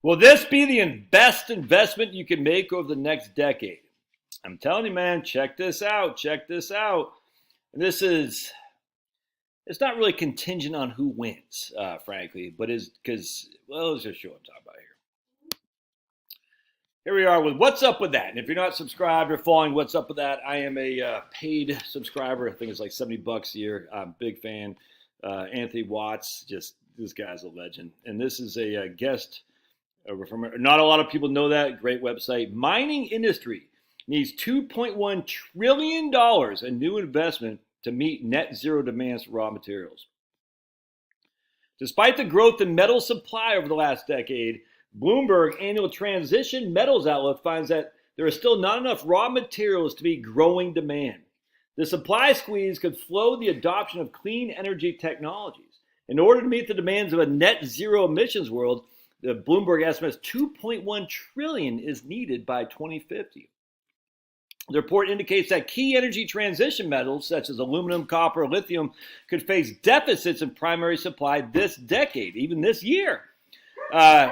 Will this be the best investment you can make over the next decade? I'm telling you, man, check this out. Check this out. And it's not really contingent on who wins, frankly, but is because, well, let's just show what I'm talking about here. Here we are with What's Up With That. And if you're not subscribed or following What's Up With That, I am a paid subscriber. I think it's like $70 a year. I'm a big fan. Anthony Watts, just this guy's a legend. And this is a guest from, not a lot of people know that. Great website. Mining industry needs $2.1 trillion in new investment to meet net zero demands for raw materials. Despite the growth in metal supply over the last decade, Bloomberg annual transition metals outlook finds that there are still not enough raw materials to meet growing demand. The supply squeeze could slow the adoption of clean energy technologies. In order to meet the demands of a net zero emissions world, the Bloomberg estimates $2.1 trillion is needed by 2050. The report indicates that key energy transition metals such as aluminum, copper, lithium could face deficits in primary supply this decade, even this year. Hold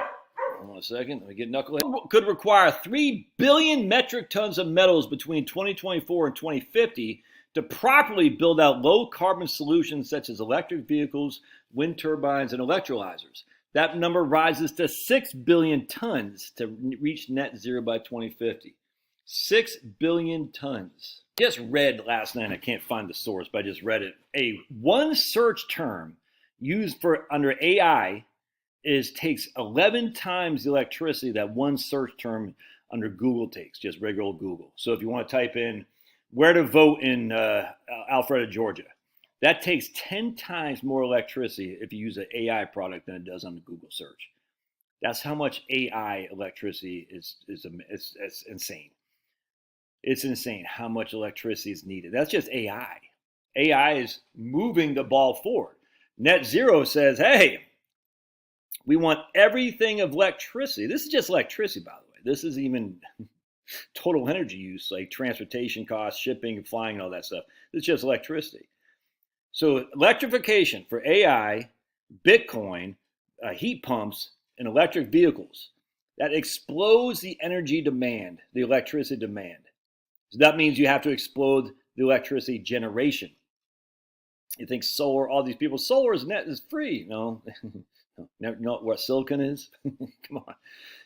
on a second, let me get knucklehead. Could require 3 billion metric tons of metals between 2024 and 2050 to properly build out low carbon solutions such as electric vehicles, wind turbines, and electrolyzers. That number rises to 6 billion tons to reach net zero by 2050. 6 billion tons. Just read last night, I can't find the source, but I just read it. One search term used for under AI takes 11 times the electricity that one search term under Google takes, just regular old Google. So if you want to type in where to vote in Alpharetta, Georgia, that takes 10 times more electricity if you use an AI product than it does on the Google search. That's how much AI electricity is insane. It's insane how much electricity is needed. That's just AI. AI is moving the ball forward. Net zero says, hey, we want everything of electricity. This is just electricity, by the way. This is even total energy use, like transportation costs, shipping, flying, and all that stuff. It's just electricity. So electrification for AI, Bitcoin, heat pumps, and electric vehicles, that explodes the energy demand, the electricity demand. So that means you have to explode the electricity generation. You think solar, all these people, solar is free. No. Never know what silicon is? Come on.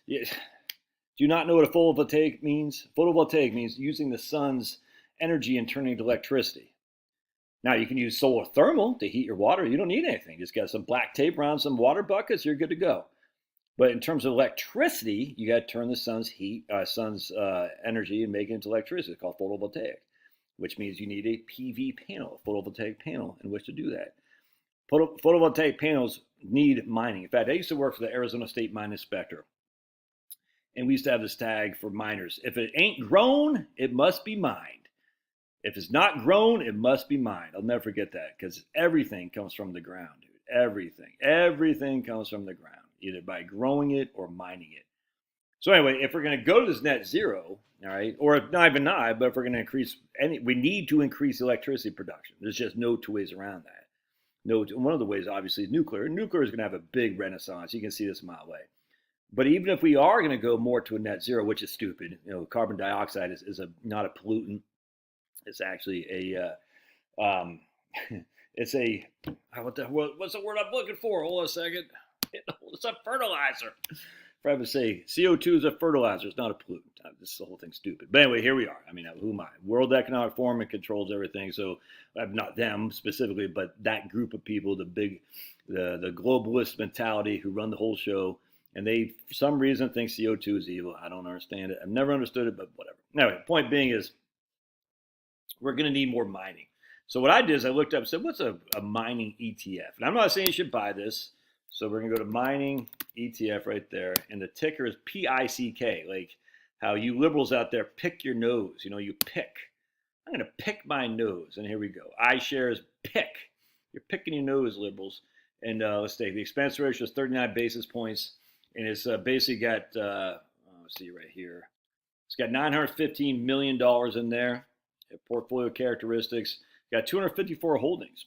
Yeah. Do you not know what a photovoltaic means? Photovoltaic means using the sun's energy and turning it to electricity. Now, you can use solar thermal to heat your water. You don't need anything. Just got some black tape around some water buckets, you're good to go. But in terms of electricity, you got to turn the sun's energy and make it into electricity. It's called photovoltaic, which means you need a PV panel, a photovoltaic panel, in which to do that. Photovoltaic panels need mining. In fact, I used to work for the Arizona State Mine Inspector, and we used to have this tag for miners. If it ain't grown, it must be mined. If it's not grown, it must be mined. I'll never forget that, because everything comes from the ground, dude. Everything comes from the ground, either by growing it or mining it. So anyway, if we're going to go to this net zero, all right, or not even not, but if we're going to increase we need to increase electricity production. There's just no two ways around that. No, one of the ways, obviously, is nuclear. Nuclear is going to have a big renaissance. You can see this a mile away. But even if we are going to go more to a net zero, which is stupid, carbon dioxide is not a pollutant. It's actually what's the word I'm looking for? Hold on a second. It's a fertilizer. I would say CO2 is a fertilizer. It's not a pollutant. This whole thing's stupid. But anyway, here we are. I mean, who am I? World Economic Forum controls everything. So not them specifically, but that group of people, the globalist mentality who run the whole show. And they, for some reason, think CO2 is evil. I don't understand it. I've never understood it, but whatever. Anyway, point being is we're going to need more mining. So what I did is I looked up and said, what's a mining ETF? And I'm not saying you should buy this. So we're going to go to mining ETF right there. And the ticker is PICK, like how you liberals out there pick your nose. You pick. I'm going to pick my nose. And here we go. iShares pick. You're picking your nose, liberals. And let's take the expense ratio is 39 basis points. And it's basically got, let's see right here. It's got $915 million in there. Portfolio characteristics. Got 254 holdings,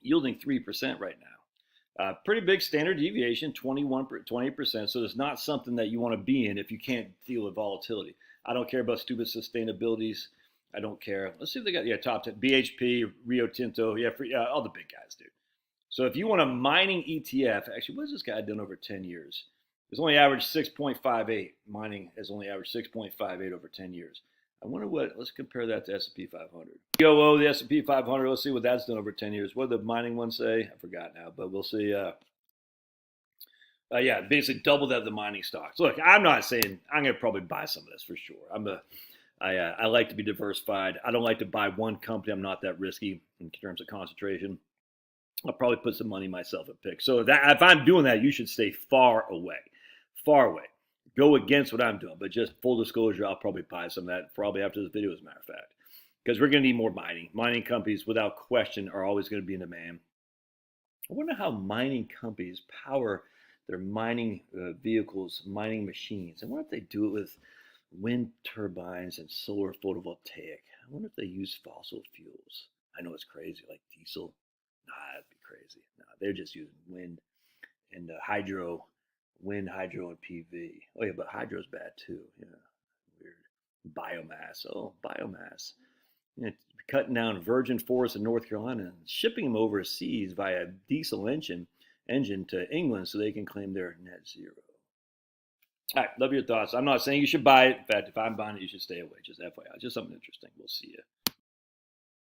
yielding 3% right now. Pretty big standard deviation, 20%. So it's not something that you want to be in if you can't deal with volatility. I don't care about stupid sustainabilities. I don't care. Let's see if they got top 10. BHP, Rio Tinto, all the big guys, dude. So if you want a mining ETF, actually, what has this guy done over 10 years? It's only averaged 6.58. Mining has only averaged 6.58 over 10 years. I wonder let's compare that to S&P 500. COO, the S&P 500, let's see what that's done over 10 years. What did the mining one say? I forgot now, but we'll see. Yeah, basically double that of the mining stocks. Look, I'm not saying I'm going to probably buy some of this for sure. I like to be diversified. I don't like to buy one company. I'm not that risky in terms of concentration. I'll probably put some money myself at pick. So if I'm doing that, you should stay far away. Far away. Go against what I'm doing. But just full disclosure, I'll probably buy some of that probably after this video, as a matter of fact. Because we're going to need more mining. Mining companies, without question, are always going to be in demand. I wonder how mining companies power their mining vehicles, mining machines. I wonder if they do it with wind turbines and solar photovoltaic. I wonder if they use fossil fuels. I know it's crazy, like diesel. Nah, that'd be crazy. Nah, they're just using wind and hydro, wind, hydro, and PV. Oh yeah, but hydro's bad too. Yeah, weird. Biomass. Oh, biomass. You know, cutting down virgin forests in North Carolina and shipping them overseas via diesel engine to England so they can claim their net zero. All right, love your thoughts. I'm not saying you should buy it. In fact, if I'm buying it, you should stay away. Just FYI, just something interesting. We'll see you.